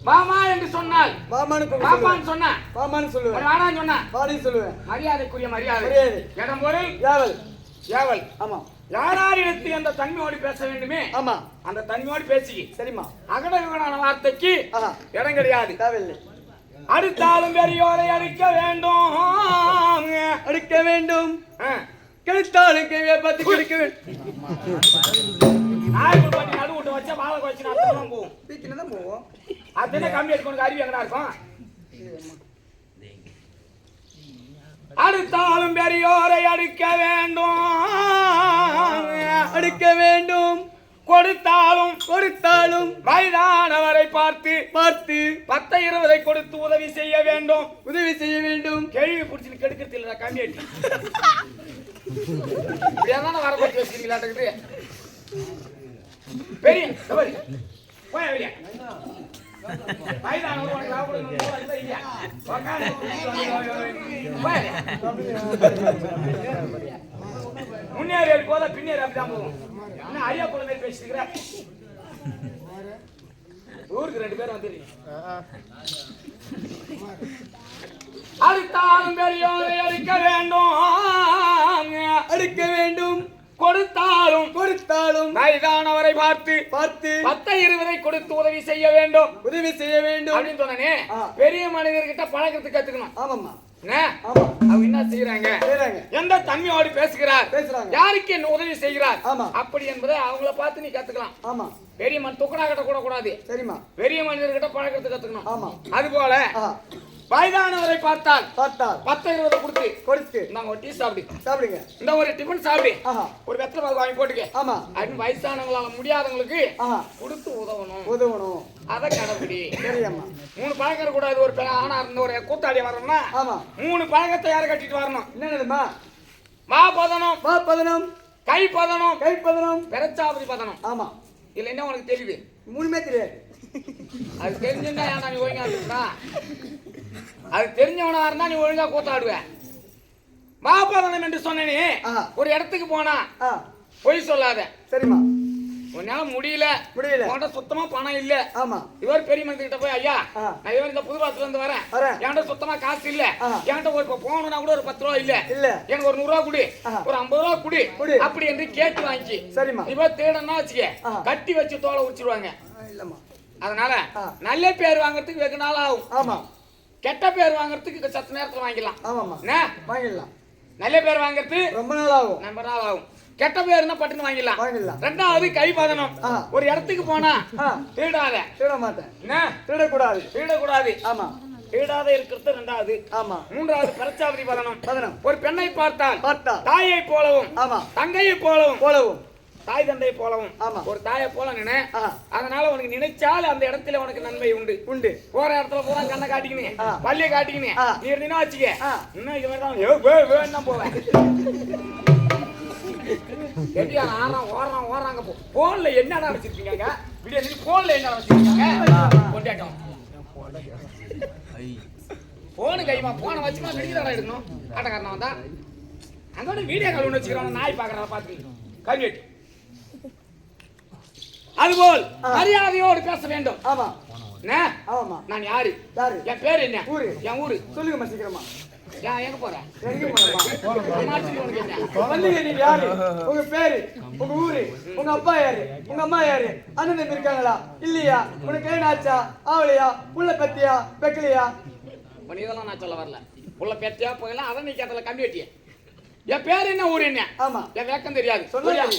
மாமா என்று சொன்னால் மாமான்னு சொன்னா மாமான்னு சொல்லுவேன், வாடான்னு சொன்னா வாடின்னு சொல்லுவேன். மரியாதைக்குரிய மரியாதை, இடம் பொருள் ஏவல் ஏவல். ஆமா, யாராரிடத்து அந்த தன்மையோடு பேச வேண்டுமே ஆமா அந்த தன்மையோடு பேசி சரிம்மா. அகடவிகடான வார்த்தைக்கு இடம் கிடையாது. தேவையில்லை. அடுத்தாலும் பெரியோரை அடிக்க வேண்டும், அடிக்க வேண்டும். கெடுத்தாலும் கேள்வியை பார்த்து கிடைக்க வேண்டும். நாய்க்குள் பாட்டி நடு விட்டு வச்சா வாழை வச்சு நான் போவோம், பீக்கினா தான் போவோம். அதுன்னு கம்மி எடுக்கணும், அறிவு எங்கடா இருக்கும். அடுத்தாலும் பெரியோரை அடிக்க வேண்டும், அடிக்க வேண்டும். கொடுத்தாலும் கொடுத்தாலும் வயதானவரை பார்த்து பார்த்து 10-20 கொடுத்து உதவி செய்ய வேண்டும், உதவி செய்ய வேண்டும். கேள்வி பிடிச்சி கெடுக்கிறது இல்லை கம்மி அடி இப்படியாதான வர பற்றி வச்சுக்கிறீங்களாட்டுக்குது. பெரிய போய் வெளியே முன்னேறி போதா பின்னேறி அப்படிதான் போவோம். என்ன ஐயா போல மாதிரி பேசிக்கிற ஊருக்கு 2 பேரும் வந்துருக்கீங்க. அடுத்தாலும் பெரியோரை அடிக்க வேண்டும், அடிக்க வேண்டும். கொடுத்தாலும் கொடுத்தாலும் வயதானவரை பார்த்து பார்த்து 10-20 கொடுத்து உதவி செய்ய வேண்டும், உதவி செய்ய வேண்டும் அப்படின்னு சொன்னே. பெரிய மனிதர்கிட்ட பழக்கத்துக்கு கத்துக்கணும். ஆமாம்மா, அவங்க என்ன செய்யறாங்க, எந்த தன்மையோடு பேசுகிறார், யாருக்கு என்ன உதவி செய்கிறார் அப்படி என்பதை அவங்கள பார்த்து நீ கத்துக்கலாம். ஆமா, பெரிய மனித துக்கடா கட்ட கூட கூடாது. சரிமா, பெரிய மனிதர்கிட்ட பழக்கத்துக்கு கத்துக்கணும். ஆமா, அது போல வயதானவரை பார்த்தால் 10-20 கொடுத்து நாங்க ஒரு டீ சாப்பிடுங்க, இந்த ஒரு டிஃபன் சாப்பிடு, ஒரு வெத்தலை பாக்கு வாங்கி போட்டுக்க. ஆமா, அப்படின்னு வயசானவங்களால முடியாதவங்களுக்கு கொடுத்து உதவணும். அத கடவுடி. சரியம்மா. 3 பழக்கம் கூடாது. ஒரு ஆனா இருந்த ஒரு கூத்தாடி வரணும்னா 3 பழக்கத்தை யார கட்டிட்டு வரணும். என்னதுமா? மா பதனம், கை பதனம், பெரச்சாபதி பதனம். ஆமா, இல்ல என்ன உனக்கு தெரியுது? 3மே தெரியாது. அது தெரிஞ்சுட்டா ஏன்டா நீ ஒழுங்கா இருக்கா? அது தெரிஞ்சவனா இருந்தா நீ ஒழுங்கா கூத்தாடுவேன். மாபதனம் என்று சொன்னே. ஒரு இடத்துக்கு போனா பொய் சொல்லாத. சரிமா. உன்னால முடியல உன்கிட்ட சுத்தமா பணம் இல்ல. ஆமா, இவர் பெரிய மனுஷன்கிட்ட போய் ஐயா நான் இவர் இந்த புதுவாத்துல இருந்து வரேன், என்கிட்ட சுத்தமா காசு இல்ல, என்கிட்ட ஒரு போகணும்னா கூட ஒரு 10 ரூபா இல்ல, எனக்கு ஒரு 100 ரூபா குடு, ஒரு 50 ரூபா குடு அப்படி என்று கேட்டு வாங்கி. சரிமா. இவர் தேடனா வச்சுக்க கட்டி வச்சு தோலை உரிச்சிருவாங்க. இல்லம்மா, அதனால நல்ல பேர் வாங்குறதுக்கு வெகு நாள் ஆகும். ஆமா, கெட்ட பேர் வாங்குறதுக்கு சத்த நேரத்துல வாங்கிடலாம். ஆமாமா, வாங்கிடலாம். நல்ல பேர் வாங்குறது ரொம்ப நாள் ஆகும். கெட்ட பேர்னா பட்டுன்னு வாங்கிடலாம். ரெண்டாவது கை பதனம். ஒரு இடத்துக்கு போனா திருட மாட்டேன், திருடக்கூடாது. ஆமா, திருடாத இருக்கிறது ரெண்டாவது. ஆமா, மூன்றாவது பெரச்சாபதி பதனம். ஒரு பெண்ணை பார்த்தால் தாயை போலவும் தங்கையை போலவும் தாய் தந்தை போலவும் ஒரு தாயை போல நினை. அதனால உனக்கு நினைச்சால் அந்த இடத்துல உனக்கு நன்மை உண்டு. போற இடத்துல பூரா கண்ணை காட்டிக்கினே பள்ளியை காட்டிக்கினே நீ இருந்தீங்கன்னா வச்சுக்க. இன்னும் இது மாதிரி தான் போவேன். ஓடுறாங்க போன்ல என்னடா வச்சிருக்கீங்க? போன்ல என்ன வச்சிருக்கீங்க? கொண்டாட்டம் போனு கைமா போன வச்சுமா வெளியே எடுக்கணும். ஆட்டக்காரனா வந்தா அங்கோட வீடியோ கால் ஒன்று வச்சுக்கிறான். நாய் பாக்குறா பாத்து கல்வெட்டு. அதுபோல் மரியாதையோடு பேச வேண்டும். ஆமா, என்ன? ஆமா. நான் யாரு? யாரு? என் பேர் என்ன? ஊரு. என் ஊரு. சொல்லுங்கம்மா சீக்கிரமா. எங்க போற? எங்க போறமா? அம்மாச்சி உனக்கு என்ன? வந்தீங்க நீங்க யாரு? உங்க பேரு, உங்க ஊரு, உங்க அப்பா யாரு, உங்க அம்மா யாரு, அண்ணன் தம்பி இருக்காங்களா இல்லையா, உனக்கு கல்யாணம் ஆச்சா ஆவலையா, புள்ள பெத்தியா பெக்கலையா? இதெல்லாம் நான் சொல்ல வரல. உள்ள பேத்தியா போகலாம், அதை நீ கேட்டல கம்பி வெட்டிய. என் பேர் என்ன, ஊர் என்ன? ஆமா. என் விளக்கம் தெரியாது. சொல்லுங்க.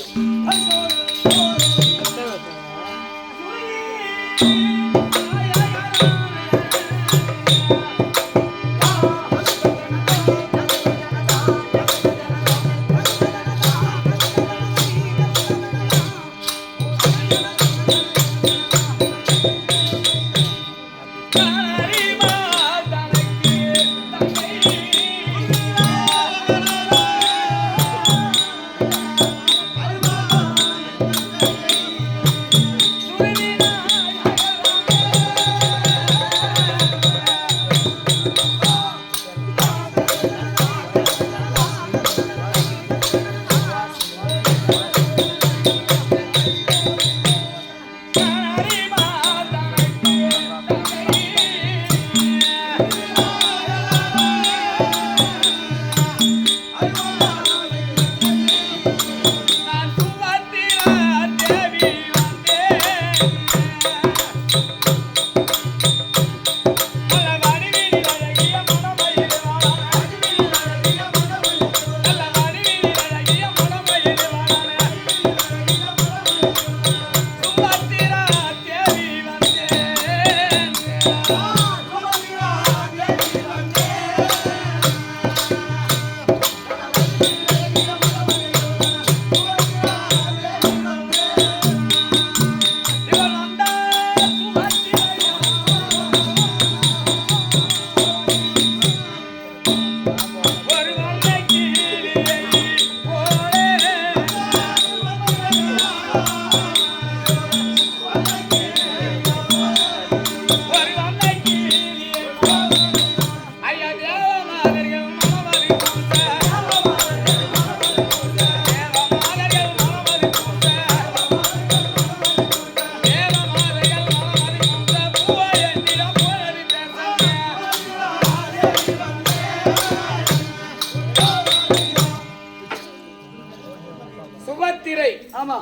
சுபத்திரை. ஆமா.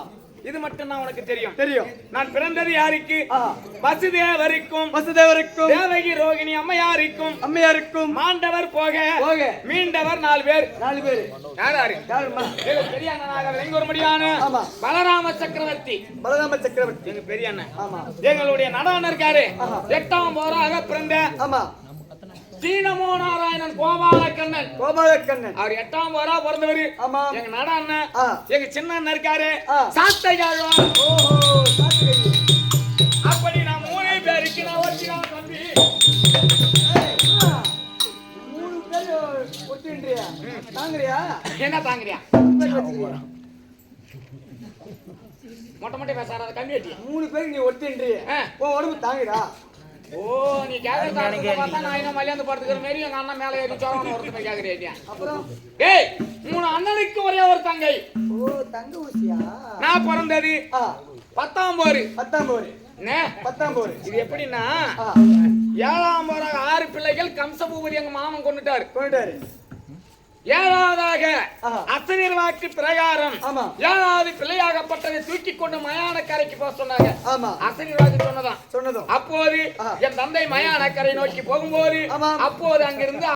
இது மட்டும் தான் உனக்கு தெரியும். தெரியும். நான் பிறந்தது யாருக்கு? வசுதேவருக்கும். வசுதேவருக்கும். தேவகி ரோகிணி அம்மையாருக்கும். அம்மையாருக்கும். மாண்டவர் போக போக மீண்டவர் 4 பேர். 4 பேர். யாராரு? யாருமா? எங்க பெரிய அண்ணனாக விளங்கி ஒரு முடியான ஆமா. பலராம சக்கரவர்த்தி. பலராம சக்கரவர்த்தி எங்க பெரிய அண்ணன். ஆமா. எங்களுடைய நடான இருக்காரு. 8ஆம் போராக பிறந்த ஆமா. சீனமோ நாராயணன் கோபாலக்கண்ணன். கோபாலக்கண்ணன் அவர் 8ஆம் போரா பிறந்தவர். ஆமா. எங்க நடான எங்க சின்ன அண்ணன் இருக்காரு சாத்தையாழ்வார். ஓஹோ, சாத்திரை. அப்படி நான் 3 பேருக்கு நான் வச்சிருக்கேன் தம்பி. 3 பேர் ஒட்டின்றியா? தாங்கறியா? என்ன தாங்கறியா? மொட்டை மொட்டை பேசாத கம்மி வெட்டி. 3 பேர் நீ ஒட்டின்றியா? உன் உடம்பு தாங்குடா. ஓ, நீ கேக்குறத பார்த்தா நான் என்ன மலையாந்து படுத்துக்கிற மாதிரி எங்க அண்ணன் மேல ஏறி சோழன ஒருத்தமே கேக்குறியா? அப்புறம் டேய், 3 அண்ணனுக்கு ஒரே ஒரு தங்கை. ஓ, தங்க ஊசியா? நான் பிறந்தது 10ஆம் போரு. 10ஆம் போரு. என்ன? 10ஆம் போரு. இது எப்படின்னா 7ஆம் போராக 6 பிள்ளைகள் கம்சபூபதி எங்க மாமன் கொண்டுட்டாரு. கொண்டுட்டாரு. 7ஆவதாக அசரீர் வாக்கு பிரகாரம் ஆமா. 7ஆவது பிள்ளையாகப்பட்டதை தூக்கி கொண்டு மயான கரைக்கு போக சொன்னாங்க. ஆமா. அசரீர் வாக்கு சொன்னதான். சொன்னதும் அப்போது என் தந்தை மயான கரை நோக்கி போகும்போது அப்போது அங்கிருந்து